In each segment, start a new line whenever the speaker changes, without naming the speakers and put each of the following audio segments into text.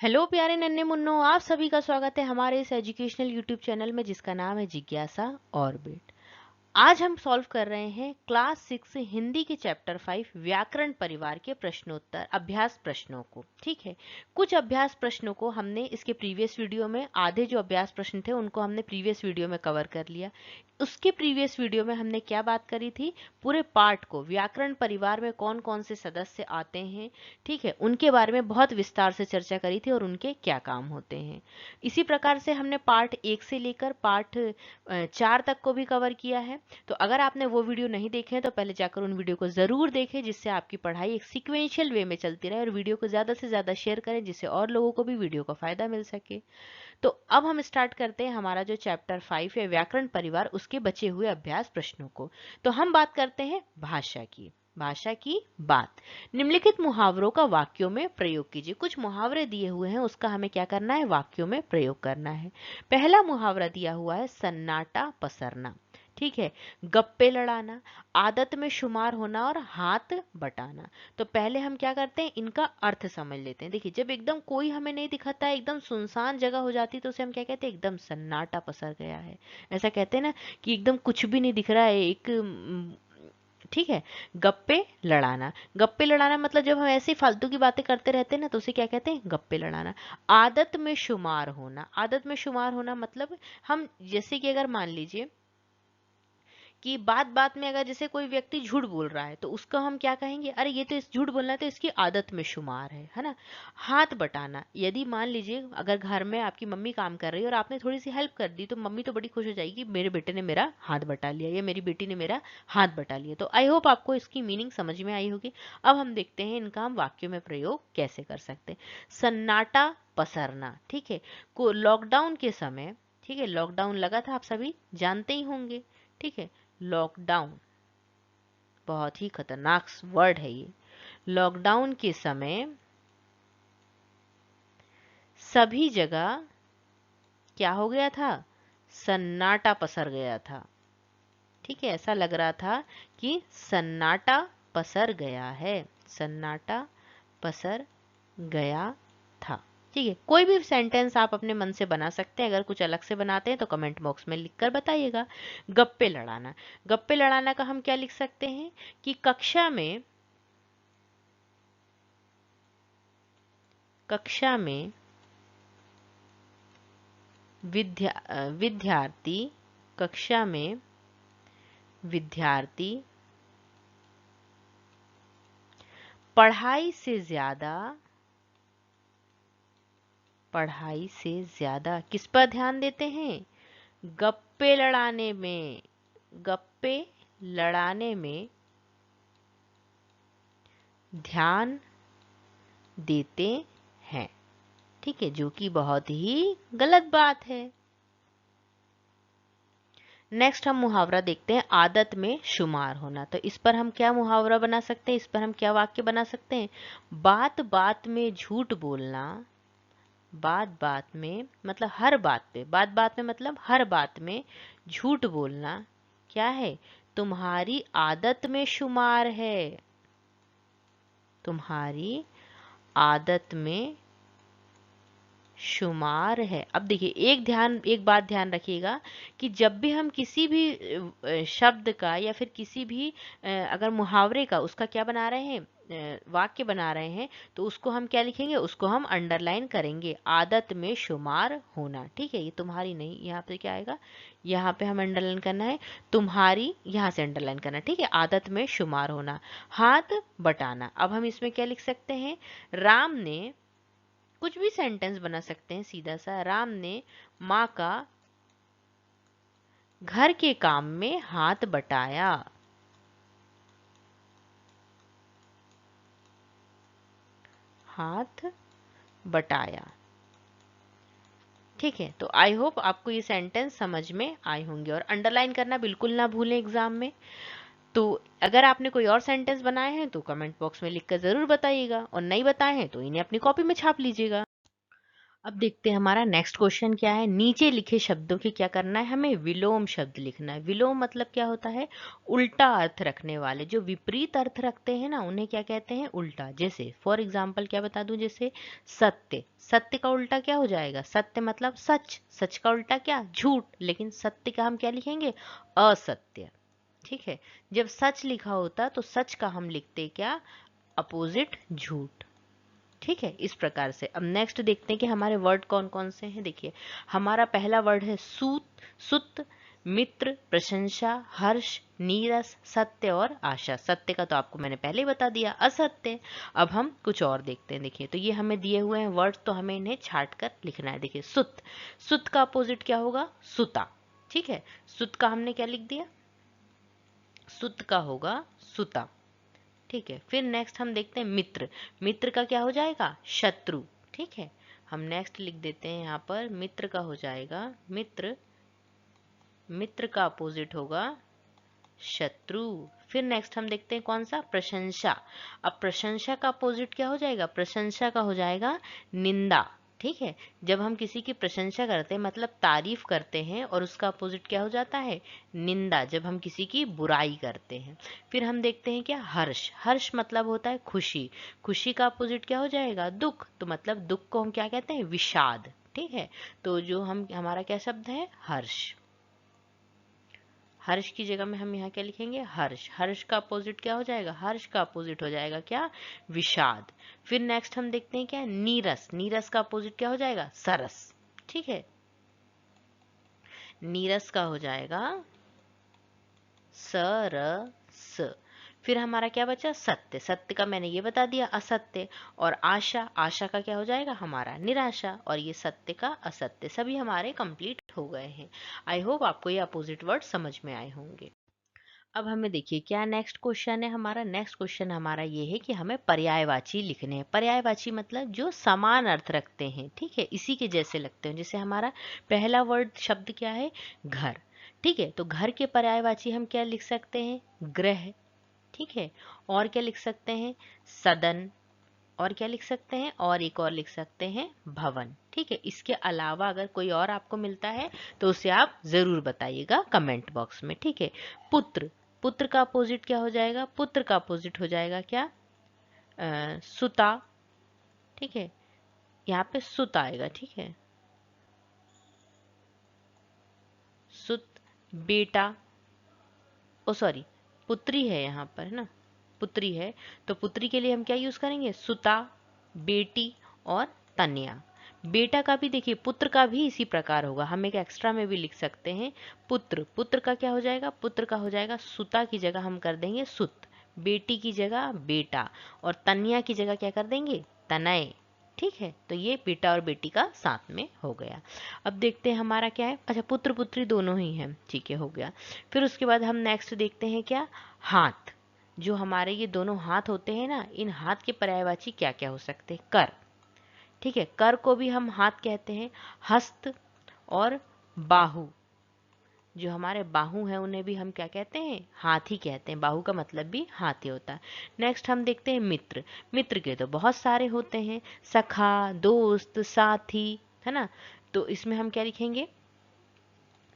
Hello प्यारे नन्हे Munro, आप सभी का स्वागत है हमारे इस एजुकेशनल यूट्यूब चैनल में जिसका नाम है जिज्ञासा ऑर्बिट। आज हम सॉल्व कर रहे हैं क्लास 6 हिंदी के चैप्टर 5 व्याकरण परिवार के प्रश्नोत्तर अभ्यास प्रश्नों को। ठीक है, कुछ अभ्यास प्रश्नों को हमने इसके प्रीवियस वीडियो में, आधे जो अभ्यास प्रश्न थे उनको हमने प्रीवियस वीडियो में कवर कर लिया। उसके प्रीवियस वीडियो में हमने क्या बात करी थी, पूरे पार्ट को, व्याकरण परिवार में कौन कौन से सदस्य आते हैं, ठीक है, उनके बारे में बहुत विस्तार से चर्चा करी थी और उनके क्या काम होते हैं। इसी प्रकार से हमने पार्ट 1 से लेकर पार्ट 4 तक को भी कवर किया है। तो अगर आपने वो वीडियो नहीं देखे हैं तो पहले जाकर उन वीडियो को जरूर देखें, जिससे आपकी पढ़ाई एक सीक्वेंशियल वे में चलती रहे, और वीडियो को ज्यादा से ज्यादा शेयर करें जिससे और लोगों को भी वीडियो का फायदा मिल सके। तो अब हम स्टार्ट करते हैं हमारा जो चैप्टर 5 है व्याकरण परिवार, उसके बचे हुए अभ्यास प्रश्नों को। तो हम बात करते हैं भाषा की बात। निम्नलिखित मुहावरों का वाक्यों में प्रयोग कीजिए। कुछ मुहावरे दिए हुए हैं, उसका हमें क्या करना है, वाक्यों में प्रयोग करना है। पहला मुहावरा दिया हुआ है सन्नाटा पसरना। ठीक है, गप्पे लड़ाना, आदत में शुमार होना और हाथ बटाना। तो पहले हम क्या करते हैं, इनका अर्थ समझ लेते हैं। देखिए, जब एकदम कोई हमें नहीं दिखाता है, एकदम सुनसान जगह हो जाती है, तो उसे हम क्या कहते हैं, एकदम सन्नाटा पसर गया है। ऐसा कहते हैं ना कि एकदम कुछ भी नहीं दिख रहा है, एक ठीक है। गप्पे लड़ाना मतलब जब हम ऐसे फालतू की बातें करते रहते हैं ना, तो उसे क्या कहते हैं, गप्पे लड़ाना। आदत में शुमार होना मतलब हम, जैसे कि अगर मान लीजिए कि बात बात में अगर जैसे कोई व्यक्ति झूठ बोल रहा है, तो उसका हम क्या कहेंगे, अरे ये तो इस झूठ बोलना है तो इसकी आदत में शुमार है ना। हाथ बटाना, यदि मान लीजिए अगर घर में आपकी मम्मी काम कर रही है और आपने थोड़ी सी हेल्प कर दी, तो मम्मी तो बड़ी खुश हो जाएगी, मेरे बेटे ने मेरा हाथ बटा लिया या मेरी बेटी ने मेरा हाथ बटा लिया। तो आई होप आपको इसकी मीनिंग समझ में आई होगी। अब हम देखते हैं इनका हम वाक्यों में प्रयोग कैसे कर सकते हैं। सन्नाटा पसरना, ठीक है, को लॉकडाउन के समय, ठीक है, लॉकडाउन लगा था, आप सभी जानते ही होंगे। ठीक है, लॉकडाउन बहुत ही खतरनाक वर्ड है ये। लॉकडाउन के समय सभी जगह क्या हो गया था, सन्नाटा पसर गया था। ठीक है, ऐसा लग रहा था कि सन्नाटा पसर गया है, सन्नाटा पसर गया था। ठीक है, कोई भी सेंटेंस आप अपने मन से बना सकते हैं। अगर कुछ अलग से बनाते हैं तो कमेंट बॉक्स में लिखकर बताइएगा। गप्पे लड़ाना का हम क्या लिख सकते हैं कि कक्षा में विद्यार्थी कक्षा में विद्यार्थी पढ़ाई से ज्यादा किस पर ध्यान देते हैं, गप्पे लड़ाने में, गप्पे लड़ाने में ध्यान देते हैं। ठीक है, जो कि बहुत ही गलत बात है। नेक्स्ट हम मुहावरा देखते हैं, आदत में शुमार होना। तो इस पर हम क्या मुहावरा बना सकते हैं, इस पर हम क्या वाक्य बना सकते हैं, बात बात में झूठ बोलना, बात बात में मतलब हर बात पे, बात बात में मतलब हर बात में झूठ बोलना क्या है, तुम्हारी आदत में शुमार है, तुम्हारी आदत में शुमार है। अब देखिए, एक बात ध्यान रखिएगा कि जब भी हम किसी भी शब्द का या फिर किसी भी अगर मुहावरे का उसका क्या बना रहे हैं, वाक्य बना रहे हैं, तो उसको हम क्या लिखेंगे, उसको हम अंडरलाइन करेंगे, आदत में शुमार होना। ठीक है, ये तुम्हारी नहीं, यहाँ पे क्या आएगा, यहाँ पे हम अंडरलाइन करना है, तुम्हारी यहाँ से अंडरलाइन करना। ठीक है, आदत में शुमार होना, हाथ बटाना। अब हम इसमें क्या लिख सकते हैं, राम ने, कुछ भी सेंटेंस बना सकते हैं सीधा सा, राम ने माँ का घर के काम में हाथ बटाया, हाथ बटाया। ठीक है, तो आई होप आपको ये सेंटेंस समझ में आए होंगे, और अंडरलाइन करना बिल्कुल ना भूलें एग्जाम में। तो अगर आपने कोई और सेंटेंस बनाए हैं तो कमेंट बॉक्स में लिखकर जरूर बताइएगा, और नहीं बताए हैं तो इन्हें अपनी कॉपी में छाप लीजिएगा। अब देखते हैं हमारा नेक्स्ट क्वेश्चन क्या है। नीचे लिखे शब्दों की क्या करना है, हमें विलोम शब्द लिखना है। विलोम मतलब क्या होता है, उल्टा अर्थ रखने वाले। जो विपरीत अर्थ रखते हैं ना उन्हें क्या कहते हैं, उल्टा। जैसे फॉर एग्जाम्पल क्या बता दूं, जैसे सत्य, सत्य का उल्टा क्या हो जाएगा, सत्य मतलब सच, सच का उल्टा क्या, झूठ। लेकिन सत्य का हम क्या लिखेंगे, असत्य। ठीक है, जब सच लिखा होता तो सच का हम लिखते क्या, अपोजिट, झूठ। ठीक है, इस प्रकार से। अब नेक्स्ट देखते हैं कि हमारे वर्ड कौन कौन से हैं। देखिए हमारा पहला वर्ड है सूत, सुत, मित्र, प्रशंसा, हर्ष, नीरस, सत्य और आशा। सत्य का तो आपको मैंने पहले ही बता दिया, असत्य। अब हम कुछ और देखते हैं। देखिए तो ये हमें दिए हुए हैं वर्ड, तो हमें इन्हें छाट कर लिखना है। देखिए सुत, सुत का अपोजिट क्या होगा, सुता। ठीक है, सुत का हमने क्या लिख दिया, सुत का होगा सुता। ठीक है, फिर नेक्स्ट हम देखते हैं मित्र, मित्र का क्या हो जाएगा, शत्रु। ठीक है, हम नेक्स्ट लिख देते हैं यहाँ पर, मित्र का हो जाएगा मित्र, मित्र का अपोजिट होगा शत्रु। फिर नेक्स्ट हम देखते हैं कौन सा, प्रशंसा। अब प्रशंसा का अपोजिट क्या हो जाएगा, प्रशंसा का हो जाएगा निंदा। ठीक है, जब हम किसी की प्रशंसा करते हैं मतलब तारीफ करते हैं, और उसका अपोजिट क्या हो जाता है, निंदा, जब हम किसी की बुराई करते हैं। फिर हम देखते हैं क्या, हर्ष, हर्ष मतलब होता है खुशी, खुशी का अपोजिट क्या हो जाएगा, दुख। तो मतलब दुख को हम क्या कहते हैं, विषाद। ठीक है, तो जो हम हमारा क्या शब्द है, हर्ष। हर्ष की जगह में हम यहाँ क्या लिखेंगे, हर्ष। हर्ष का अपोजिट क्या हो जाएगा, हर्ष का अपोजिट हो जाएगा क्या, विषाद। फिर नेक्स्ट हम देखते हैं क्या, नीरस, नीरस का अपोजिट क्या हो जाएगा, सरस। ठीक है, नीरस का हो जाएगा सरस। फिर हमारा क्या बचा, सत्य, सत्य का मैंने ये बता दिया, असत्य। और आशा, आशा का क्या हो जाएगा हमारा, निराशा। और ये सत्य का असत्य, सभी हमारे कंप्लीट हो गए हैं। आई होप आपको ये अपोजिट वर्ड समझ में आए होंगे। अब हमें देखिए क्या नेक्स्ट क्वेश्चन है हमारा। नेक्स्ट क्वेश्चन हमारा ये है कि हमें पर्यायवाची लिखने हैं। पर्यायवाची मतलब जो समान अर्थ रखते हैं। ठीक है, इसी के जैसे लगते हैं। जैसे हमारा पहला वर्ड शब्द क्या है, घर। ठीक है, तो घर के पर्यायवाची हम क्या लिख सकते हैं, गृह। ठीक है, और क्या लिख सकते हैं, सदन। और क्या लिख सकते हैं, और एक और लिख सकते हैं, भवन। ठीक है, इसके अलावा अगर कोई और आपको मिलता है तो उसे आप जरूर बताइएगा कमेंट बॉक्स में। ठीक है, पुत्र, पुत्र का अपोजिट क्या हो जाएगा, पुत्र का अपोजिट हो जाएगा क्या, सुता। ठीक है, यहाँ पे सुत आएगा। ठीक है, सुत, बेटा, ओ सॉरी, पुत्री है यहाँ पर, है ना, पुत्री है, तो पुत्री के लिए हम क्या यूज करेंगे, सुता, बेटी और तन्या। बेटा का भी देखिए, पुत्र का भी इसी प्रकार होगा, हम एक एक्स्ट्रा में भी लिख सकते हैं पुत्र। पुत्र का क्या हो जाएगा, पुत्र का हो जाएगा सुता की जगह हम कर देंगे सुत, बेटी की जगह बेटा, और तन्या की जगह क्या कर देंगे, तनय। ठीक है, तो ये बेटा और बेटी का साथ में हो गया। अब देखते हैं हमारा क्या है, अच्छा पुत्र पुत्री दोनों ही हैं। ठीक है, हो गया। फिर उसके बाद हम नेक्स्ट देखते हैं क्या, हाथ। जो हमारे ये दोनों हाथ होते हैं ना, इन हाथ के पर्यायवाची क्या क्या हो सकते हैं, कर। ठीक है, कर को भी हम हाथ कहते हैं। हस्त और बाहु, जो हमारे बाहु हैं उन्हें भी हम क्या कहते हैं, हाथ ही कहते हैं। बाहु का मतलब भी हाथ ही होता है। नेक्स्ट हम देखते हैं मित्र। मित्र के तो बहुत सारे होते हैं, सखा, दोस्त, साथी, है ना। तो इसमें हम क्या लिखेंगे,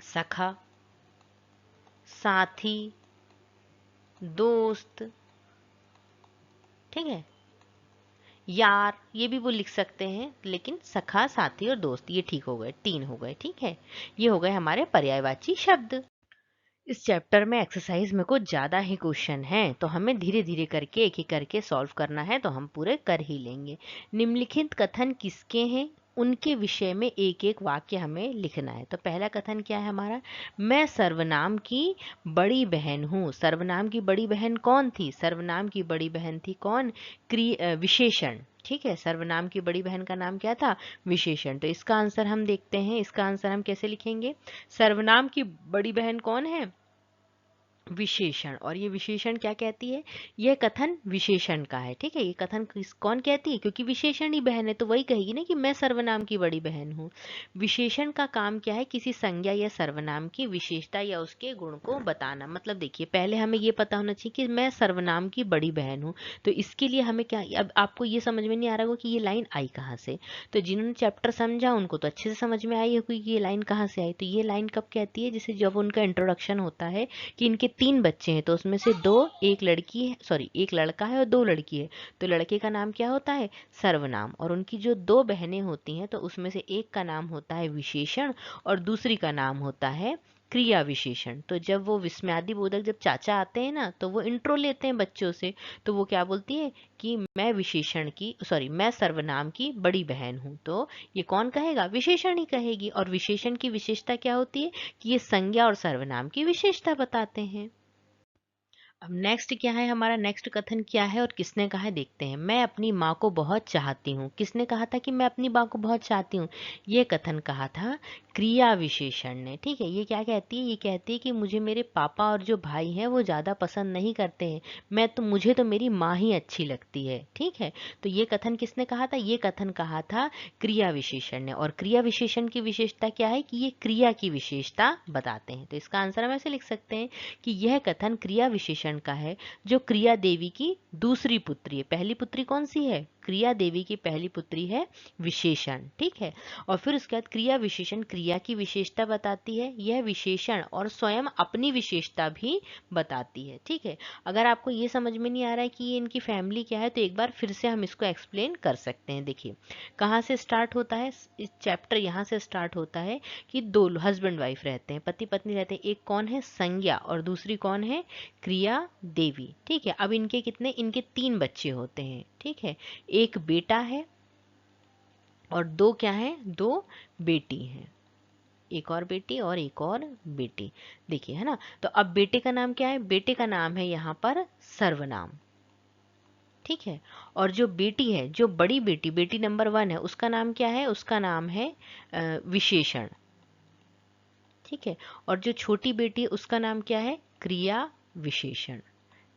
सखा, साथी, दोस्त। ठीक है, यार, ये भी वो लिख सकते हैं, लेकिन सखा, साथी और दोस्त ये ठीक हो गए, तीन हो गए। ठीक है, ये हो गए हमारे पर्यायवाची शब्द। इस चैप्टर में एक्सरसाइज में कुछ ज़्यादा ही क्वेश्चन हैं, तो हमें धीरे धीरे करके एक एक करके सॉल्व करना है, तो हम पूरे कर ही लेंगे। निम्नलिखित कथन किसके हैं, उनके विषय में एक एक वाक्य हमें लिखना है। तो पहला कथन क्या है हमारा, मैं सर्वनाम की बड़ी बहन हूँ। सर्वनाम की बड़ी बहन कौन थी, सर्वनाम की बड़ी बहन थी कौन, विशेषण। ठीक है, सर्वनाम की बड़ी बहन का नाम क्या था, विशेषण। तो इसका आंसर हम देखते हैं, इसका आंसर हम कैसे लिखेंगे, सर्वनाम की बड़ी बहन कौन है, विशेषण। और ये विशेषण क्या कहती है? यह कथन विशेषण का है। ठीक है, ये कथन कौन कहती है? क्योंकि विशेषण ही बहन है तो वही कहेगी ना कि मैं सर्वनाम की बड़ी बहन हूँ। विशेषण का काम क्या है? किसी संज्ञा या सर्वनाम की विशेषता या उसके गुण को बताना। मतलब देखिए, पहले हमें ये पता होना चाहिए कि मैं सर्वनाम की बड़ी बहन हूँ। तो इसके लिए हमें क्या, अब आपको ये समझ में नहीं आ रहा होगा कि ये लाइन आई कहाँ से। तो जिन्होंने चैप्टर समझा उनको तो अच्छे से समझ में आई होगी कि ये लाइन कहाँ से आई। तो ये लाइन कब कहती है? जैसे जब उनका इंट्रोडक्शन होता है कि इनके 3 बच्चे हैं, तो उसमें से 2, एक लड़की है, सॉरी एक लड़का है और 2 लड़की है। तो लड़के का नाम क्या होता है? सर्वनाम। और उनकी जो 2 बहनें होती हैं तो उसमें से एक का नाम होता है विशेषण और दूसरी का नाम होता है क्रिया विशेषण। तो जब वो विस्मयादि बोधक, जब चाचा आते हैं ना, तो वो इंट्रो लेते हैं बच्चों से, तो वो क्या बोलती है कि मैं विशेषण की, सॉरी मैं सर्वनाम की बड़ी बहन हूँ। तो ये कौन कहेगा? विशेषण ही कहेगी। और विशेषण की विशेषता क्या होती है? कि ये संज्ञा और सर्वनाम की विशेषता बताते हैं। अब नेक्स्ट क्या है हमारा? नेक्स्ट कथन क्या है और किसने कहा है देखते हैं। मैं अपनी माँ को बहुत चाहती हूँ। किसने कहा था कि मैं अपनी माँ को बहुत चाहती हूँ? ये कथन कहा था क्रिया विशेषण ने। ठीक है, ये क्या कहती है? ये कहती है कि मुझे मेरे पापा और जो भाई हैं वो ज़्यादा पसंद नहीं करते हैं, मुझे तो मेरी माँ ही अच्छी लगती है। ठीक है, तो ये कथन किसने कहा था? ये कथन कहा था क्रिया विशेषण ने। और क्रिया विशेषण की विशेषता क्या है? कि ये क्रिया की विशेषता बताते हैं। तो इसका आंसर हम ऐसे लिख सकते हैं कि यह कथन क्रिया विशेषण का है जो क्रिया देवी की दूसरी पुत्री है। पहली पुत्री कौन सी है? क्रिया देवी की पहली पुत्री है विशेषण। ठीक है, और फिर उसके बाद क्रिया विशेषण क्रिया की विशेषता बताती है। यह विशेषण और स्वयं अपनी विशेषता भी बताती है। ठीक है, अगर आपको ये समझ में नहीं आ रहा है कि ये इनकी फैमिली क्या है तो एक बार फिर से हम इसको एक्सप्लेन कर सकते हैं। देखिए कहाँ से स्टार्ट होता है इस चैप्टर, यहाँ से स्टार्ट होता है कि 2 हस्बैंड वाइफ रहते हैं, पति पत्नी रहते हैं। एक कौन है? संज्ञा, और दूसरी कौन है? क्रिया देवी। ठीक है, अब इनके कितने, इनके 3 बच्चे होते हैं। ठीक है, एक बेटा है और 2 क्या है? 2 बेटी हैं। एक और बेटी और एक और बेटी। देखिए है ना, तो अब बेटे का नाम क्या है? बेटे का नाम है यहाँ पर सर्वनाम। ठीक है, और जो बेटी है, जो बड़ी बेटी, बेटी नंबर 1 है, उसका नाम क्या है? उसका नाम है विशेषण। ठीक है, और जो छोटी बेटी है उसका नाम क्या है? क्रिया विशेषण।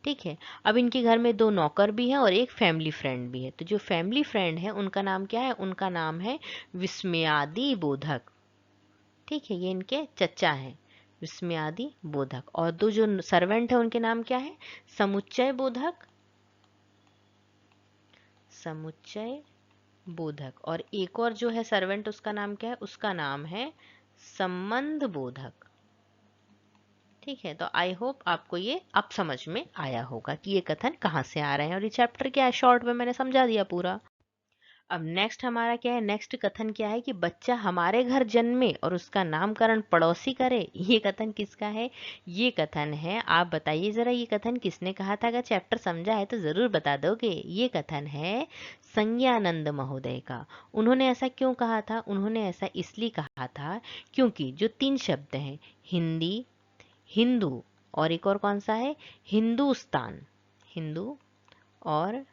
ठीक है, अब इनके घर में 2 नौकर भी हैं और एक फैमिली फ्रेंड भी है। तो जो फैमिली फ्रेंड है उनका नाम क्या है? उनका नाम है विस्मयादि बोधक। ठीक है, ये इनके चचा हैं, विस्मयादि बोधक। और 2 जो सर्वेंट है उनके नाम क्या है? समुच्चय बोधक, समुच्चय बोधक। और एक और जो है सर्वेंट, उसका नाम क्या है? उसका नाम है संबंध बोधक। ठीक है, तो आई होप आपको ये अब समझ में आया होगा कि ये कथन कहाँ से आ रहे हैं। और ये चैप्टर क्या है, शॉर्ट में मैंने समझा दिया पूरा। अब नेक्स्ट हमारा क्या है? नेक्स्ट कथन क्या है? कि बच्चा हमारे घर जन्मे और उसका नामकरण पड़ोसी करे। ये कथन किसका है? ये कथन है, आप बताइए जरा, ये कथन किसने कहा था? अगर चैप्टर समझा है तो जरूर बता दोगे। ये कथन है संज्ञानंद महोदय का। उन्होंने ऐसा क्यों कहा था? उन्होंने ऐसा इसलिए कहा था क्योंकि जो 3 शब्द हैं, हिंदी, हिंदू और एक और कौन सा है? हिंदुस्तान, हिंदू और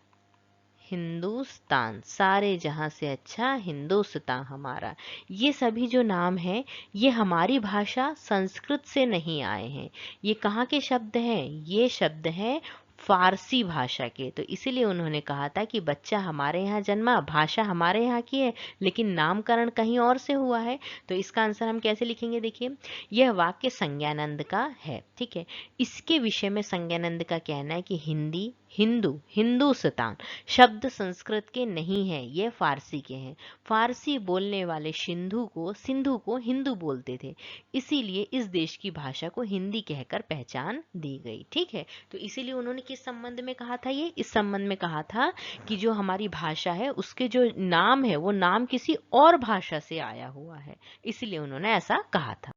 हिंदुस्तान, सारे जहां से अच्छा हिंदुस्तान हमारा, ये सभी जो नाम हैं ये हमारी भाषा संस्कृत से नहीं आए हैं। ये कहाँ के शब्द हैं? ये शब्द हैं फारसी भाषा के। तो इसीलिए उन्होंने कहा था कि बच्चा हमारे यहाँ जन्मा, भाषा हमारे यहाँ की है, लेकिन नामकरण कहीं और से हुआ है। तो इसका आंसर हम कैसे लिखेंगे? देखिए, यह वाक्य संज्ञानंद का है। ठीक है, इसके विषय में संज्ञानंद का कहना है कि हिंदी, हिंदू, हिंदुस्तान शब्द संस्कृत के नहीं हैं, ये फारसी के हैं। फारसी बोलने वाले सिंधु को हिंदू बोलते थे, इसीलिए इस देश की भाषा को हिंदी कहकर पहचान दी गई। ठीक है, तो इसीलिए उन्होंने किस संबंध में कहा था? ये इस संबंध में कहा था कि जो हमारी भाषा है उसके जो नाम है वो नाम किसी और भाषा से आया हुआ है, इसलिए उन्होंने ऐसा कहा था।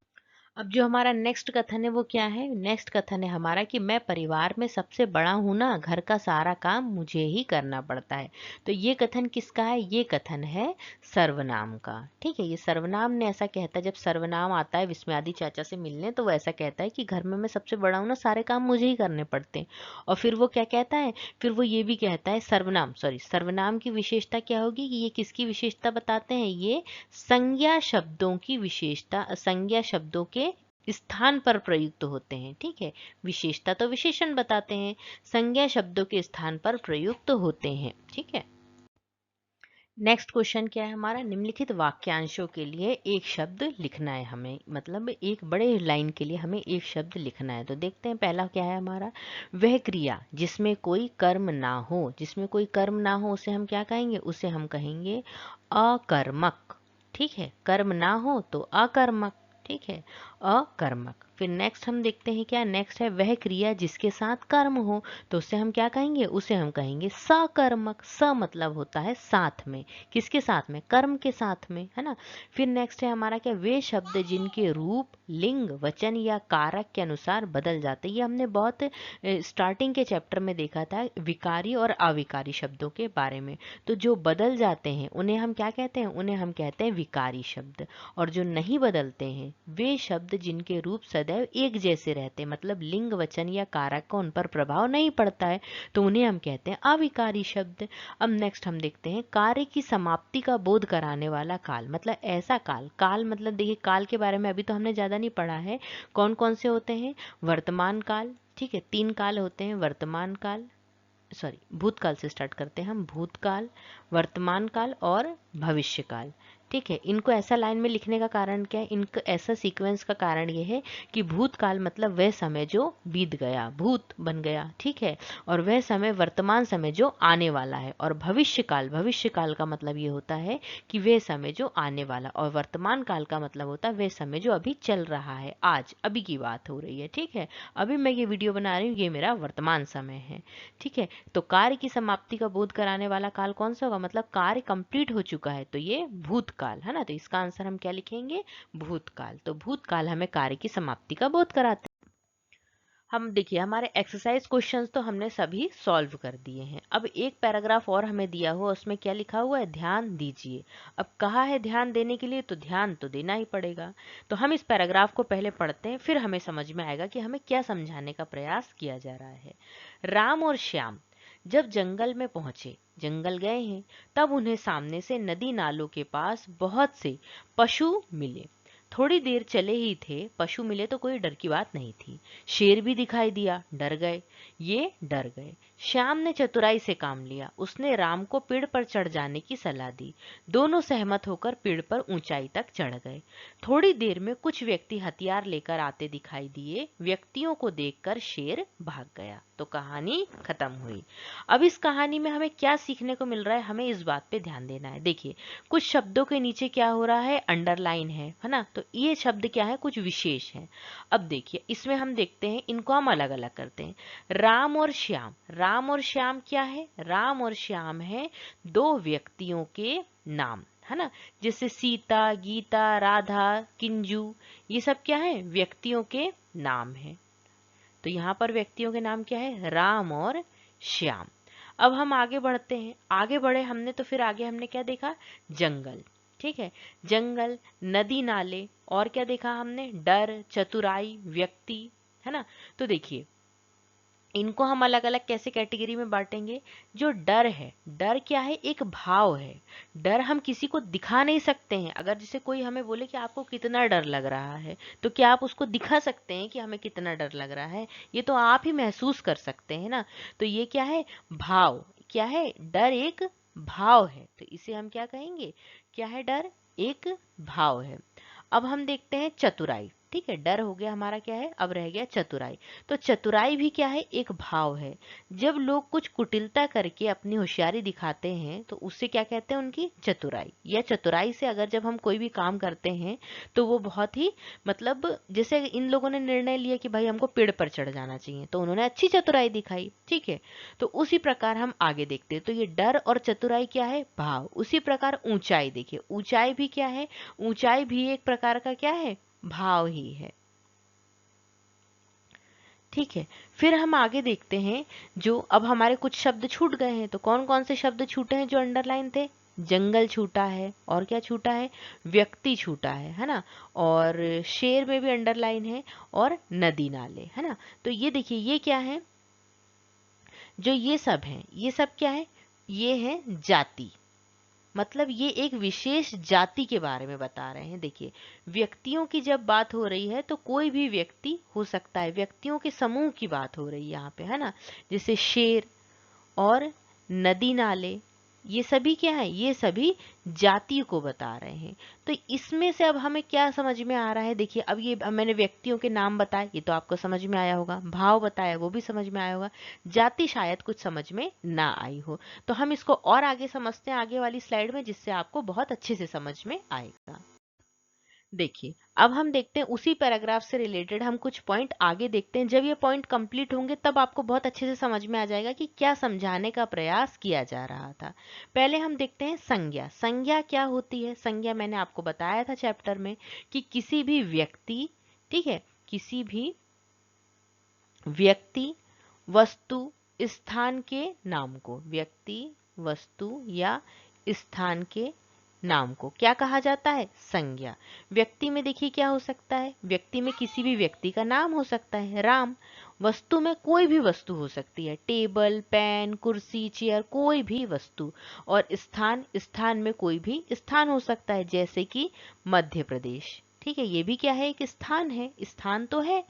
अब जो हमारा नेक्स्ट कथन है वो क्या है? नेक्स्ट कथन है हमारा कि मैं परिवार में सबसे बड़ा हूं ना, घर का सारा काम मुझे ही करना पड़ता है। तो ये कथन किसका है? ये कथन है सर्वनाम का। ठीक है, ये सर्वनाम ने ऐसा कहता है, जब सर्वनाम आता है विस्मयादि चाचा से मिलने तो वो ऐसा कहता है कि घर में मैं सबसे बड़ा हूं ना, सारे काम मुझे ही करने पड़ते हैं। और फिर वो क्या कहता है? फिर वो ये भी कहता है, सर्वनाम की विशेषता क्या होगी? कि ये किसकी विशेषता बताते हैं? ये संज्ञा शब्दों की विशेषता, संज्ञा शब्दों के स्थान पर प्रयुक्त होते हैं। ठीक है, विशेषता तो विशेषण बताते हैं, संज्ञा शब्दों के स्थान पर प्रयुक्त होते हैं। ठीक है, नेक्स्ट क्वेश्चन क्या है हमारा, निम्नलिखित वाक्यांशों के लिए एक शब्द लिखना है हमें, मतलब एक बड़े लाइन के लिए हमें एक शब्द लिखना है। तो देखते हैं पहला क्या है हमारा, वह क्रिया जिसमें कोई कर्म ना हो, जिसमें कोई कर्म ना हो उसे हम क्या कहेंगे, उसे हम कहेंगे अकर्मक। ठीक है, कर्म ना हो तो अकर्मक। ठीक है, अकर्मक। फिर नेक्स्ट हम देखते हैं क्या, नेक्स्ट है वह क्रिया जिसके साथ कर्म हो, तो उसे हम क्या कहेंगे, उसे हम कहेंगे सकर्मक। स मतलब होता है साथ में, किसके साथ में, कर्म के साथ में, है ना। फिर नेक्स्ट है हमारा क्या, वे शब्द जिनके रूप, लिंग, वचन या कारक के अनुसार बदल जाते हैं। ये हमने बहुत स्टार्टिंग के चैप्टर में देखा था, विकारी और अविकारी शब्दों के बारे में। तो जो बदल जाते हैं उन्हें हम क्या कहते हैं, उन्हें हम कहते हैं विकारी शब्द। और जो नहीं बदलते हैं वे शब्द जिनके रूप सदैव एक जैसे रहते हैं, मतलब लिंग, वचन या कारक का उन पर प्रभाव नहीं पड़ता है, तो उन्हें हम कहते हैं अविकारी शब्द। अब नेक्स्ट हम देखते हैं कार्य की समाप्ति का बोध कराने वाला काल, मतलब ऐसा काल, काल मतलब देखिए काल के बारे में अभी तो हमने ज्यादा नहीं पढ़ा है, कौन कौन से होते हैं, वर्तमान काल। ठीक है, 3 काल होते हैं, वर्तमान काल, सॉरी भूतकाल से स्टार्ट करते हैं हम, भूतकाल, वर्तमान काल और भविष्य काल। ठीक है, इनको ऐसा लाइन में लिखने का कारण क्या है, इनको ऐसा सीक्वेंस का कारण ये है कि भूतकाल मतलब वह समय जो बीत गया, भूत बन गया। ठीक है, और वह समय वर्तमान समय जो आने वाला है, और भविष्य काल, भविष्य काल का मतलब ये होता है कि वह समय जो आने वाला, और वर्तमान काल का मतलब होता है वह समय जो अभी चल रहा है, आज अभी की बात हो रही है। ठीक है, अभी मैं ये वीडियो बना रही हूँ, ये मेरा वर्तमान समय है। ठीक है, तो कार्य की समाप्ति का बोध कराने वाला काल कौन सा होगा, मतलब कार्य कंप्लीट हो चुका है तो ये भूतकाल है ना। तो इसका आंसर हम क्या लिखेंगे, भूतकाल। तो भूतकाल हमें कार्य की समाप्ति का बोध कराता है। हम देखिए हमारे एक्सरसाइज क्वेश्चंस तो हमने सभी सॉल्व कर दिए हैं। अब एक पैराग्राफ और हमें दिया हुआ, उसमें क्या लिखा हुआ है, ध्यान दीजिए। अब कहा है ध्यान देने के लिए, तो ध्यान तो देना ही पड़ेगा। तो हम इस पैराग्राफ को पहले पढ़ते हैं, फिर हमें समझ में आएगा कि हमें क्या समझाने का प्रयास किया जा रहा है। राम और श्याम जब जंगल में पहुंचे, जंगल गए हैं, तब उन्हें सामने से नदी नालों के पास बहुत से पशु मिले। थोड़ी देर चले ही थे, पशु मिले तो कोई डर की बात नहीं थी। शेर भी दिखाई दिया, डर गए, ये डर गए। श्याम ने चतुराई से काम लिया, उसने राम को पेड़ पर चढ़ जाने की सलाह दी। दोनों सहमत होकर पेड़ पर ऊंचाई तक चढ़ गए। थोड़ी देर में कुछ व्यक्ति हथियार लेकर आते दिखाई दिए। व्यक्तियों को देखकर शेर भाग गया। तो कहानी खत्म हुई। अब इस कहानी में हमें क्या सीखने को मिल रहा है, हमें इस बात पे ध्यान देना है। देखिए कुछ शब्दों के नीचे क्या हो रहा है, अंडरलाइन है ना, तो ये शब्द क्या है, कुछ विशेष है। अब देखिए इसमें हम देखते हैं, इनको हम अलग अलग करते हैं। राम और श्याम, राम और श्याम क्या है, राम और श्याम है दो व्यक्तियों के नाम, है ना। जैसे सीता, गीता, राधा, किंजू, ये सब क्या है, व्यक्तियों के नाम है। तो यहाँ पर व्यक्तियों के नाम क्या है, राम और श्याम। अब हम आगे बढ़ते हैं, आगे बढ़े हमने तो फिर आगे हमने क्या देखा, जंगल। ठीक है, जंगल, नदी नाले, और क्या देखा हमने, डर, चतुराई, व्यक्ति, है ना। तो देखिए इनको हम अलग अलग कैसे कैटेगरी में बांटेंगे। जो डर है, डर क्या है, एक भाव है। डर हम किसी को दिखा नहीं सकते हैं। अगर जैसे कोई हमें बोले कि आपको कितना डर लग रहा है, तो क्या आप उसको दिखा सकते हैं कि हमें कितना डर लग रहा है, ये तो आप ही महसूस कर सकते हैं ना। तो ये क्या है, भाव, क्या है, डर एक भाव है, तो इसे हम क्या कहेंगे, क्या है, डर एक भाव है। अब हम देखते हैं चतुराई। ठीक है, डर हो गया हमारा क्या है, अब रह गया चतुराई। तो चतुराई भी क्या है, एक भाव है। जब लोग कुछ कुटिलता करके अपनी होशियारी दिखाते हैं तो उससे क्या कहते हैं, उनकी चतुराई। या चतुराई से अगर जब हम कोई भी काम करते हैं तो वो बहुत ही, मतलब जैसे इन लोगों ने निर्णय लिया कि भाई हमको पेड़ पर चढ़ जाना चाहिए, तो उन्होंने अच्छी चतुराई दिखाई। ठीक है, तो उसी प्रकार हम आगे देखते हैं। तो ये डर और चतुराई क्या है, भाव। उसी प्रकार ऊंचाई, देखिए ऊंचाई भी क्या है, ऊंचाई भी एक प्रकार का क्या है, भाव ही है। ठीक है, फिर हम आगे देखते हैं, जो अब हमारे कुछ शब्द छूट गए हैं, तो कौन कौन से शब्द छूटे हैं जो अंडरलाइन थे, जंगल छूटा है, और क्या छूटा है, व्यक्ति छूटा है ना, और शेर में भी अंडरलाइन है, और नदी नाले, है ना। तो ये देखिए ये क्या है, जो ये सब हैं, ये सब क्या है, ये है जाति, मतलब ये एक विशेष जाति के बारे में बता रहे हैं। देखिए, व्यक्तियों की जब बात हो रही है तो कोई भी व्यक्ति हो सकता है, व्यक्तियों के समूह की बात हो रही है यहाँ पे, है ना। जैसे शेर और नदी नाले, ये सभी क्या है, ये सभी जाति को बता रहे हैं। तो इसमें से अब हमें क्या समझ में आ रहा है, देखिए अब ये अब मैंने व्यक्तियों के नाम बताए, ये तो आपको समझ में आया होगा, भाव बताया वो भी समझ में आया होगा, जाति शायद कुछ समझ में ना आई हो। तो हम इसको और आगे समझते हैं आगे वाली स्लाइड में, जिससे आपको बहुत अच्छे से समझ में आएगा। देखिए, अब हम देखते हैं उसी पैराग्राफ से रिलेटेड हम कुछ पॉइंट आगे देखते हैं। जब ये पॉइंट कंप्लीट होंगे तब आपको बहुत अच्छे से समझ में आ जाएगा कि क्या समझाने का प्रयास किया जा रहा था। पहले हम देखते हैं संज्ञा। संज्ञा क्या होती है? संज्ञा मैंने आपको बताया था चैप्टर में कि किसी भी व्यक्ति, ठीक है, किसी भी व्यक्ति, वस्तु, स्थान के नाम को, व्यक्ति, वस्तु या स्थान के नाम को क्या कहा जाता है? संज्ञा। व्यक्ति में देखिए क्या हो सकता है, व्यक्ति में किसी भी व्यक्ति का नाम हो सकता है, राम। वस्तु में कोई भी वस्तु हो सकती है, टेबल, पेन, कुर्सी, चेयर, कोई भी वस्तु। और स्थान, स्थान में कोई भी स्थान हो सकता है, जैसे कि मध्य प्रदेश, ठीक है, ये भी क्या है, एक स्थान है, स्थान तो है।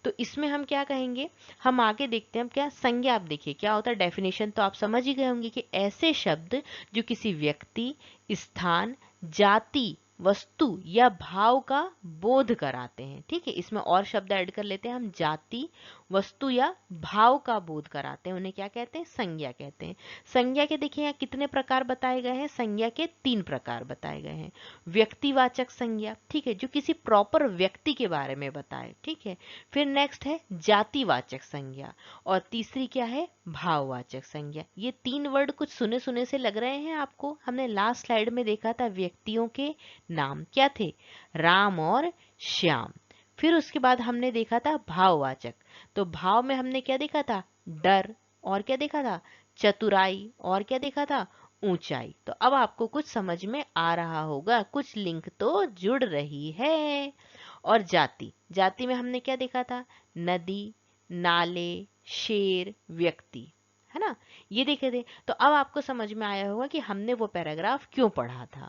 तो इसमें हम क्या कहेंगे, हम आगे देखते हैं हम क्या संज्ञा। आप देखिए क्या होता है, डेफिनेशन तो आप समझ ही गए होंगे कि ऐसे शब्द जो किसी व्यक्ति, स्थान, जाति, वस्तु या भाव का बोध कराते हैं। ठीक है, इसमें और शब्द ऐड कर लेते हैं हम, जाति, वस्तु या भाव का बोध कराते हैं, उन्हें क्या कहते हैं? संज्ञा कहते हैं। संज्ञा के देखिए यहाँ कितने प्रकार बताए गए हैं, संज्ञा के 3 प्रकार बताए गए हैं। व्यक्तिवाचक संज्ञा, ठीक है, जो किसी प्रॉपर व्यक्ति के बारे में बताए, ठीक है। फिर नेक्स्ट है जातिवाचक संज्ञा, और तीसरी क्या है? भाववाचक संज्ञा। ये 3 वर्ड कुछ सुने सुने से लग रहे हैं आपको? हमने लास्ट स्लाइड में देखा था व्यक्तियों के नाम क्या थे, राम और श्याम। फिर उसके बाद हमने देखा था भाववाचक। तो भाव में हमने क्या देखा था? डर, और क्या देखा था? चतुराई, और क्या देखा था? ऊंचाई। तो अब आपको कुछ समझ में आ रहा होगा, कुछ लिंक तो जुड़ रही है। और जाति, जाति में हमने क्या देखा था? नदी, नाले, शेर, व्यक्ति, है ना, ये देखे थे। तो अब आपको समझ में आया होगा कि हमने वो पैराग्राफ क्यों पढ़ा था।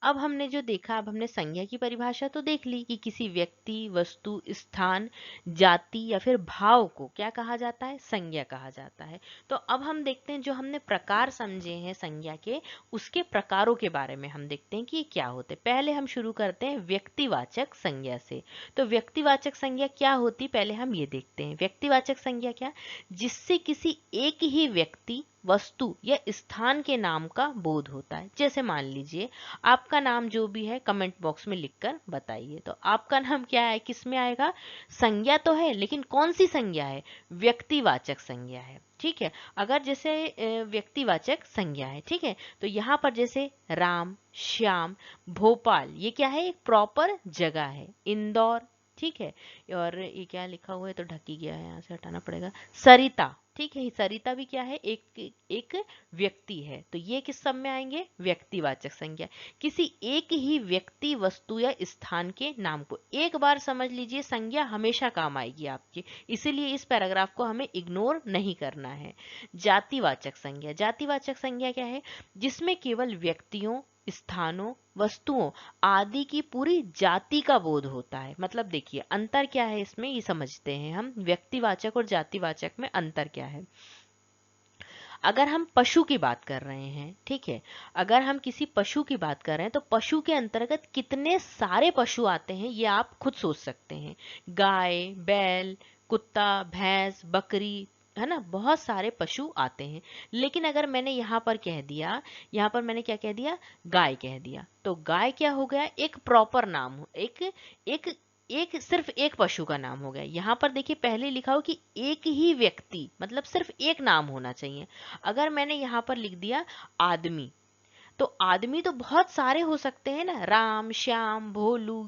अब हमने जो देखा, अब हमने संज्ञा की परिभाषा तो देख ली कि किसी व्यक्ति, वस्तु, स्थान, जाति या फिर भाव को क्या कहा जाता है? संज्ञा कहा जाता है। तो अब हम देखते हैं जो हमने प्रकार समझे हैं संज्ञा के, उसके प्रकारों के बारे में हम देखते हैं कि ये क्या होते हैं। पहले हम शुरू करते हैं व्यक्तिवाचक संज्ञा से। तो व्यक्तिवाचक संज्ञा क्या होती, पहले हम ये देखते हैं। व्यक्तिवाचक संज्ञा क्या? जिससे किसी एक ही व्यक्ति, वस्तु या स्थान के नाम का बोध होता है। जैसे मान लीजिए आपका नाम जो भी है कमेंट बॉक्स में लिखकर बताइए। तो आपका नाम क्या है, किस में आएगा? संज्ञा तो है, लेकिन कौन सी संज्ञा है? व्यक्तिवाचक संज्ञा है। ठीक है, अगर जैसे व्यक्तिवाचक संज्ञा है, ठीक है, तो यहाँ पर जैसे राम, श्याम, भोपाल, ये क्या है? एक प्रॉपर जगह है। इंदौर, ठीक है, और ये क्या लिखा हुआ है तो ढक ही गया है, यहाँ से हटाना पड़ेगा। सरिता, ठीक है, सरिता भी क्या है? एक व्यक्ति है। तो ये किस सब में आएंगे? व्यक्तिवाचक संज्ञा। किसी एक ही व्यक्ति, वस्तु या स्थान के नाम को, एक बार समझ लीजिए, संज्ञा हमेशा काम आएगी आपकी, इसीलिए इस पैराग्राफ को हमें इग्नोर नहीं करना है। जातिवाचक संज्ञा, जातिवाचक संज्ञा क्या है? जिसमें केवल व्यक्तियों, स्थानों, वस्तुओं आदि की पूरी जाति का बोध होता है। मतलब देखिए अंतर क्या है इसमें, ये समझते हैं हम, व्यक्तिवाचक और जातिवाचक में अंतर क्या है। अगर हम पशु की बात कर रहे हैं, ठीक है, अगर हम किसी पशु की बात कर रहे हैं तो पशु के अंतर्गत कितने सारे पशु आते हैं ये आप खुद सोच सकते हैं। गाय, बैल, कुत्ता, भैंस, बकरी, है ना, बहुत सारे पशु आते हैं। लेकिन अगर मैंने यहाँ पर कह दिया, यहाँ पर मैंने क्या कह दिया? गाय कह दिया, तो गाय क्या हो गया? एक प्रॉपर नाम, एक एक एक सिर्फ एक पशु का नाम हो गया। यहाँ पर देखिए पहले लिखा हो कि एक ही व्यक्ति, मतलब सिर्फ एक नाम होना चाहिए। अगर मैंने यहाँ पर लिख दिया आदमी, तो आदमी तो बहुत सारे हो सकते हैं ना, राम, श्याम, भोलू,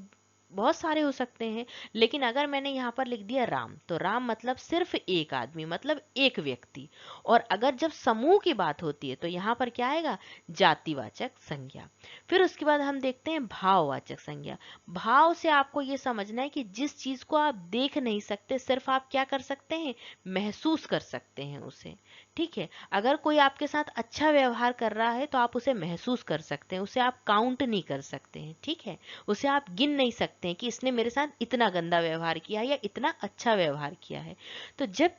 बहुत सारे हो सकते हैं। लेकिन अगर मैंने यहाँ पर लिख दिया राम, तो राम मतलब सिर्फ एक आदमी, मतलब एक व्यक्ति। और अगर जब समूह की बात होती है तो यहाँ पर क्या आएगा? जातिवाचक संज्ञा। फिर उसके बाद हम देखते हैं भाववाचक संज्ञा। भाव से आपको ये समझना है कि जिस चीज को आप देख नहीं सकते, सिर्फ आप क्या कर सकते हैं? महसूस कर सकते हैं उसे। ठीक है, अगर कोई आपके साथ अच्छा व्यवहार कर रहा है तो आप उसे महसूस कर सकते हैं, उसे आप काउंट नहीं कर सकते हैं, ठीक है, उसे आप गिन नहीं सकते हैं कि इसने मेरे साथ इतना गंदा व्यवहार किया है या इतना अच्छा व्यवहार किया है। तो जब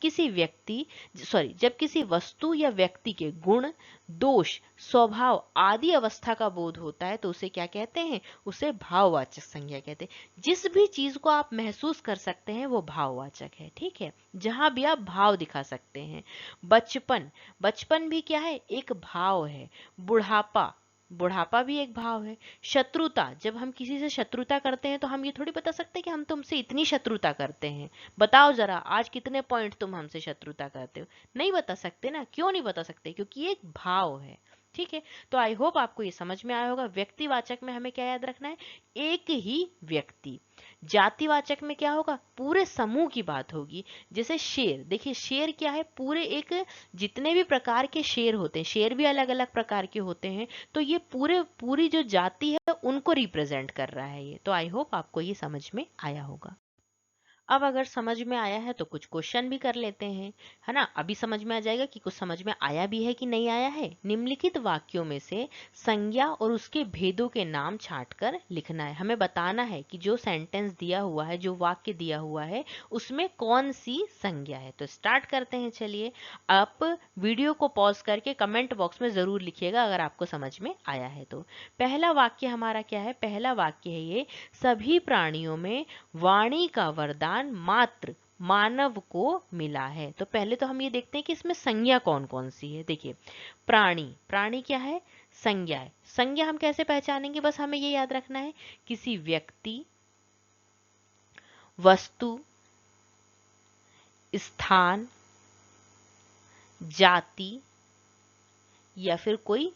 किसी वस्तु या व्यक्ति के गुण, दोष, स्वभाव आदि अवस्था का बोध होता है तो उसे क्या कहते हैं, उसे भाववाचक संज्ञा कहते हैं। जिस भी चीज को आप महसूस कर सकते हैं वो भाववाचक है, ठीक है, जहां भी आप भाव दिखा सकते हैं। बचपन, बचपन भी क्या है, एक भाव है। बुढ़ापा, बुढ़ापा भी एक भाव है। शत्रुता, जब हम किसी से शत्रुता करते हैं तो हम ये थोड़ी बता सकते कि हम तुमसे इतनी शत्रुता करते हैं, बताओ जरा आज कितने पॉइंट तुम हमसे शत्रुता करते हो, नहीं बता सकते ना। क्यों नहीं बता सकते, क्योंकि ये एक भाव है, ठीक है। तो आई होप आपको ये समझ में आया होगा। व्यक्तिवाचक में हमें क्या याद रखना है, एक ही व्यक्ति। जातिवाचक में क्या होगा, पूरे समूह की बात होगी। जैसे शेर, देखिए शेर क्या है, पूरे एक, जितने भी प्रकार के शेर होते हैं, शेर भी अलग अलग प्रकार के होते हैं, तो ये पूरी जो जाति है उनको रिप्रेजेंट कर रहा है ये। तो आई होप आपको ये समझ में आया होगा। अब अगर समझ में आया है तो कुछ क्वेश्चन भी कर लेते हैं, है ना। अभी समझ में आ जाएगा कि कुछ समझ में आया भी है कि नहीं आया है। निम्नलिखित वाक्यों में से संज्ञा और उसके भेदों के नाम छांटकर लिखना है। हमें बताना है कि जो सेंटेंस दिया हुआ है, जो वाक्य दिया हुआ है, उसमें कौन सी संज्ञा है। तो स्टार्ट करते हैं, चलिए। आप वीडियो को पॉज करके कमेंट बॉक्स में जरूर लिखिएगा अगर आपको समझ में आया है तो। पहला वाक्य हमारा क्या है, पहला वाक्य है ये, सभी प्राणियों में वाणी का वरदान मात्र मानव को मिला है। तो पहले तो हम ये देखते हैं कि इसमें संज्ञा कौन कौन सी है। देखिए, प्राणी, प्राणी क्या है, संज्ञा है। संज्ञा हम कैसे पहचानेंगे, बस हमें ये याद रखना है, किसी व्यक्ति, वस्तु, स्थान, जाति या फिर कोई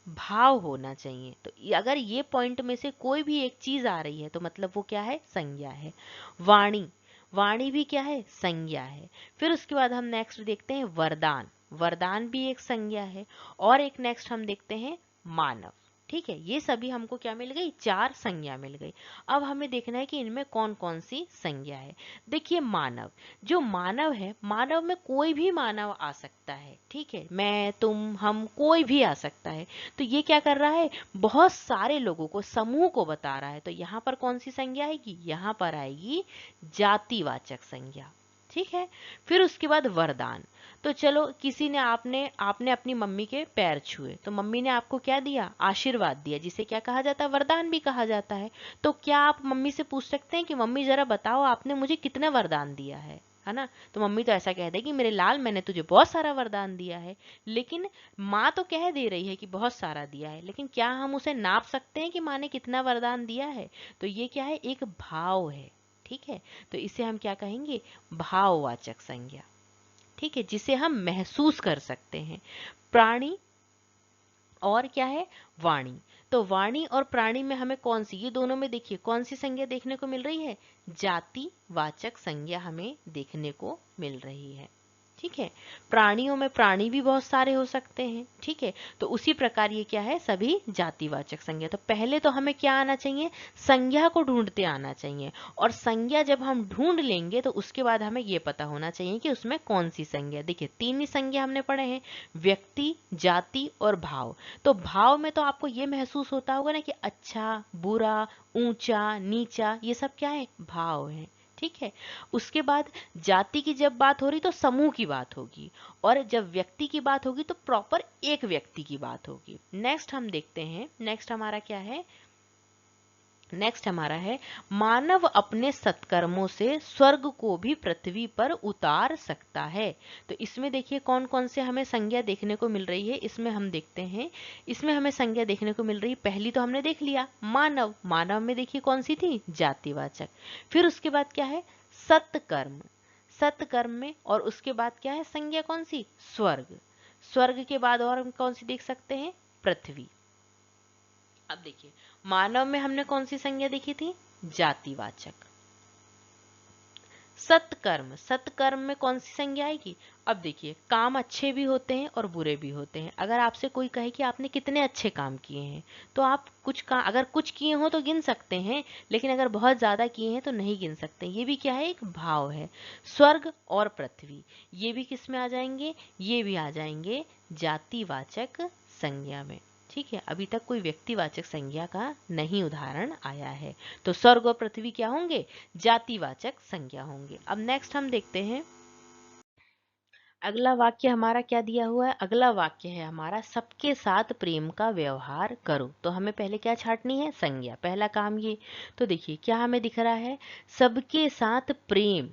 भाव होना चाहिए। तो अगर ये पॉइंट में से कोई भी एक चीज आ रही है तो मतलब वो क्या है, संज्ञा है। वाणी, वाणी भी क्या है, संज्ञा है। फिर उसके बाद हम नेक्स्ट देखते हैं वरदान, वरदान भी एक संज्ञा है। और एक नेक्स्ट हम देखते हैं मानव, ठीक है। ये सभी हमको क्या मिल गई, चार संज्ञा मिल गई। अब हमें देखना है कि इनमें कौन कौन सी संज्ञा है। देखिए मानव, जो मानव है, मानव में कोई भी मानव आ सकता है, ठीक है, मैं, तुम, हम, कोई भी आ सकता है। तो ये क्या कर रहा है, बहुत सारे लोगों को, समूह को बता रहा है। तो यहाँ पर कौन सी संज्ञा आएगी, यहाँ पर आएगी जातिवाचक संज्ञा, ठीक है। फिर उसके बाद वरदान, तो चलो किसी ने, आपने आपने अपनी मम्मी के पैर छुए तो मम्मी ने आपको क्या दिया, आशीर्वाद दिया, जिसे क्या कहा जाता है, वरदान भी कहा जाता है। तो क्या आप मम्मी से पूछ सकते हैं कि मम्मी जरा बताओ आपने मुझे कितना वरदान दिया है ना। तो मम्मी तो ऐसा कह देगी, मेरे लाल मैंने तुझे बहुत सारा वरदान दिया है। लेकिन माँ तो कह दे रही है कि बहुत सारा दिया है, लेकिन क्या हम उसे नाप सकते हैं कि माँ ने कितना वरदान दिया है। तो ये क्या है, एक भाव है, ठीक है। तो इसे हम क्या कहेंगे, भाववाचक संज्ञा, ठीक है, जिसे हम महसूस कर सकते हैं। प्राणी और क्या है, वाणी। तो वाणी और प्राणी में हमें कौन सी, ये दोनों में देखिए कौन सी संज्ञा देखने को मिल रही है, जातिवाचक संज्ञा हमें देखने को मिल रही है, ठीक है। प्राणियों में प्राणी भी बहुत सारे हो सकते हैं, ठीक है। तो उसी प्रकार ये क्या है, सभी जातिवाचक संज्ञा। तो पहले तो हमें क्या आना चाहिए, संज्ञा को ढूंढते आना चाहिए। और संज्ञा जब हम ढूंढ लेंगे तो उसके बाद हमें ये पता होना चाहिए कि उसमें कौन सी संज्ञा। देखिए तीन ही संज्ञा हमने पढ़े हैं, व्यक्ति, जाति और भाव। तो भाव में तो आपको ये महसूस होता होगा ना कि अच्छा, बुरा, ऊंचा, नीचा, ये सब क्या है, भाव है, ठीक है। उसके बाद जाति की जब बात हो रही तो समूह की बात होगी, और जब व्यक्ति की बात होगी तो प्रॉपर एक व्यक्ति की बात होगी। नेक्स्ट हम देखते हैं, नेक्स्ट हमारा क्या है, नेक्स्ट हमारा है, मानव अपने सत्कर्मों से स्वर्ग को भी पृथ्वी पर उतार सकता है। तो इसमें देखिए कौन कौन से हमें संज्ञा देखने को मिल रही है, इसमें हम देखते हैं। इसमें हमें संज्ञा देखने को मिल रही है, पहली तो हमने देख लिया मानव, मानव में देखिए कौन सी थी, जातिवाचक। फिर उसके बाद क्या है, सत्कर्म, सत्कर्म में, और उसके बाद क्या है संज्ञा कौन सी, स्वर्ग। स्वर्ग के बाद और हम कौन सी देख सकते हैं, पृथ्वी। अब देखिए मानव में हमने कौन सी संज्ञा देखी थी, जातिवाचक। सत्कर्म, सत्कर्म में कौन सी संज्ञा आएगी? अब देखिए, काम अच्छे भी होते हैं और बुरे भी होते हैं। अगर आपसे कोई कहे कि आपने कितने अच्छे काम किए हैं, तो आप अगर कुछ किए हो तो गिन सकते हैं, लेकिन अगर बहुत ज्यादा किए हैं तो नहीं गिन सकते। ये भी क्या है? एक भाव है। स्वर्ग और पृथ्वी, ये भी किस में आ जाएंगे? ये भी आ जाएंगे जातिवाचक संज्ञा में। ठीक है, अभी तक कोई व्यक्तिवाचक संज्ञा का नहीं उदाहरण आया है, तो स्वर्ग और पृथ्वी क्या होंगे? जातिवाचक संज्ञा होंगे। अब नेक्स्ट हम देखते हैं अगला वाक्य हमारा क्या दिया हुआ है। अगला वाक्य है हमारा, सबके साथ प्रेम का व्यवहार करो। तो हमें पहले क्या छांटनी है? संज्ञा। पहला काम ये। तो देखिए क्या हमें दिख रहा है, सबके साथ प्रेम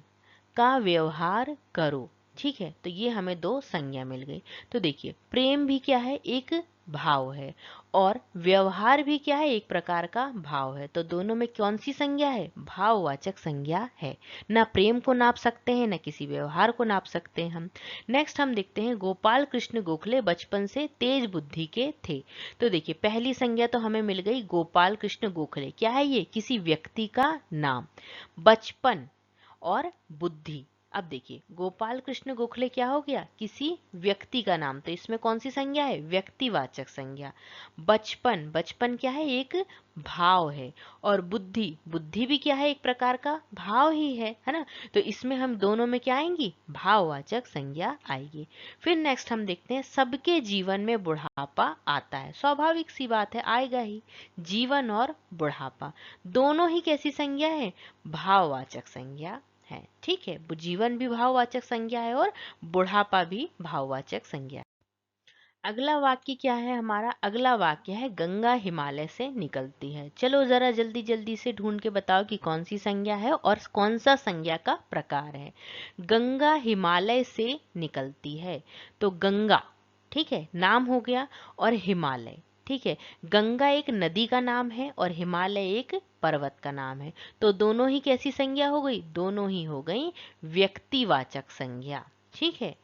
का व्यवहार करो। ठीक है, तो ये हमें दो संज्ञा मिल गई। तो देखिए, प्रेम भी क्या है? एक भाव है, और व्यवहार भी क्या है? एक प्रकार का भाव है। तो दोनों में कौन सी संज्ञा है? भाववाचक संज्ञा है। ना प्रेम को नाप सकते हैं, ना किसी व्यवहार को नाप सकते हैं हम। नेक्स्ट हम देखते हैं, गोपाल कृष्ण गोखले बचपन से तेज बुद्धि के थे। तो देखिए, पहली संज्ञा तो हमें मिल गई गोपाल कृष्ण गोखले। क्या है ये? किसी व्यक्ति का नाम। बचपन और बुद्धि, अब देखिए गोपाल कृष्ण गोखले क्या हो गया? किसी व्यक्ति का नाम। तो इसमें कौन सी संज्ञा है? व्यक्तिवाचक संज्ञा। बचपन, बचपन क्या है? एक भाव है। और बुद्धि, बुद्धि भी क्या है? एक प्रकार का भाव ही है ना? तो इसमें हम दोनों में क्या आएंगी? भाववाचक संज्ञा आएगी। फिर नेक्स्ट हम देखते हैं, सबके जीवन में बुढ़ापा आता है। स्वाभाविक सी बात है, आएगा ही। जीवन और बुढ़ापा दोनों ही कैसी संज्ञा है? भाववाचक संज्ञा है। ठीक है, जीवन भी भाववाचक संज्ञा है और बुढ़ापा भी भाववाचक संज्ञा है। अगला वाक्य क्या है हमारा? अगला वाक्य है, गंगा हिमालय से निकलती है। चलो जरा जल्दी जल्दी से ढूंढ के बताओ कि कौन सी संज्ञा है और कौन सा संज्ञा का प्रकार है। गंगा हिमालय से निकलती है, तो गंगा, ठीक है, नाम हो गया, और हिमालय, ठीक है, गंगा एक नदी का नाम है और हिमालय एक पर्वत का नाम है। तो दोनों ही कैसी संज्ञा हो गई? दोनों ही हो गई व्यक्तिवाचक संज्ञा। ठीक है,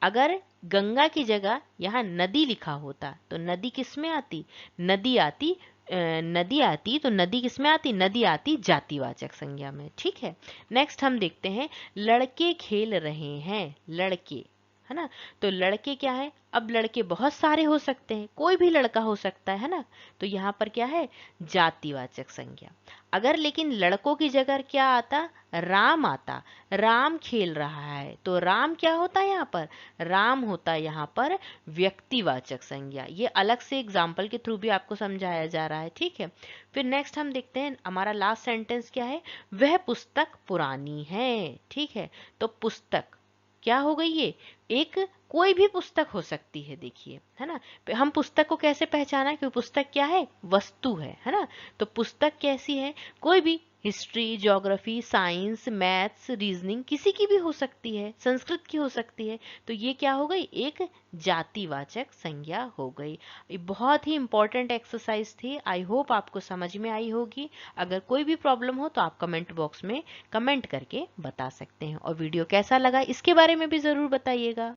अगर गंगा की जगह यहाँ नदी लिखा होता तो नदी किस में आती? नदी आती नदी आती, तो नदी किस में आती? नदी आती जातिवाचक संज्ञा में। ठीक है, नेक्स्ट हम देखते हैं, लड़के खेल रहे हैं। लड़के, है ना? तो लड़के क्या है? अब लड़के बहुत सारे हो सकते हैं, कोई भी लड़का हो सकता है ना? तो यहाँ पर क्या है? जातिवाचक संज्ञा। अगर लेकिन लड़कों की जगह क्या आता? राम आता। राम खेल रहा है, तो राम क्या होता है यहाँ पर? राम होता है यहाँ पर व्यक्तिवाचक संज्ञा। ये अलग से एग्जाम्पल के थ्रू भी आपको समझाया जा रहा है। ठीक है, फिर नेक्स्ट हम देखते हैं, हमारा लास्ट सेंटेंस क्या है? वह पुस्तक पुरानी है। ठीक है, तो पुस्तक क्या हो गई? ये एक कोई भी पुस्तक हो सकती है, देखिए, है ना? हम पुस्तक को कैसे पहचाना? क्योंकि पुस्तक क्या है? वस्तु है ना? तो पुस्तक कैसी है? कोई भी, history, geography, science, maths, reasoning, किसी की भी हो सकती है, संस्कृत की हो सकती है। तो ये क्या हो गई? एक जातिवाचक संज्ञा हो गई। ये बहुत ही इंपॉर्टेंट एक्सरसाइज थी। आई होप आपको समझ में आई होगी। अगर कोई भी प्रॉब्लम हो तो आप कमेंट बॉक्स में कमेंट करके बता सकते हैं, और वीडियो कैसा लगा इसके बारे में भी जरूर बताइएगा।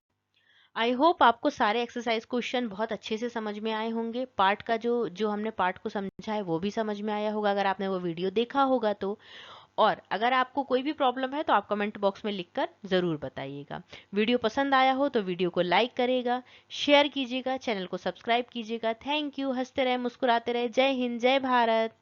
आई होप आपको सारे एक्सरसाइज क्वेश्चन बहुत अच्छे से समझ में आए होंगे। पार्ट का जो जो हमने पार्ट को समझा है वो भी समझ में आया होगा, अगर आपने वो वीडियो देखा होगा तो। और अगर आपको कोई भी प्रॉब्लम है तो आप कमेंट बॉक्स में लिखकर ज़रूर बताइएगा। वीडियो पसंद आया हो तो वीडियो को लाइक करेगा, शेयर कीजिएगा, चैनल को सब्सक्राइब कीजिएगा। Thank you. हंसते रहे, मुस्कुराते रहे। जय हिंद, जय भारत।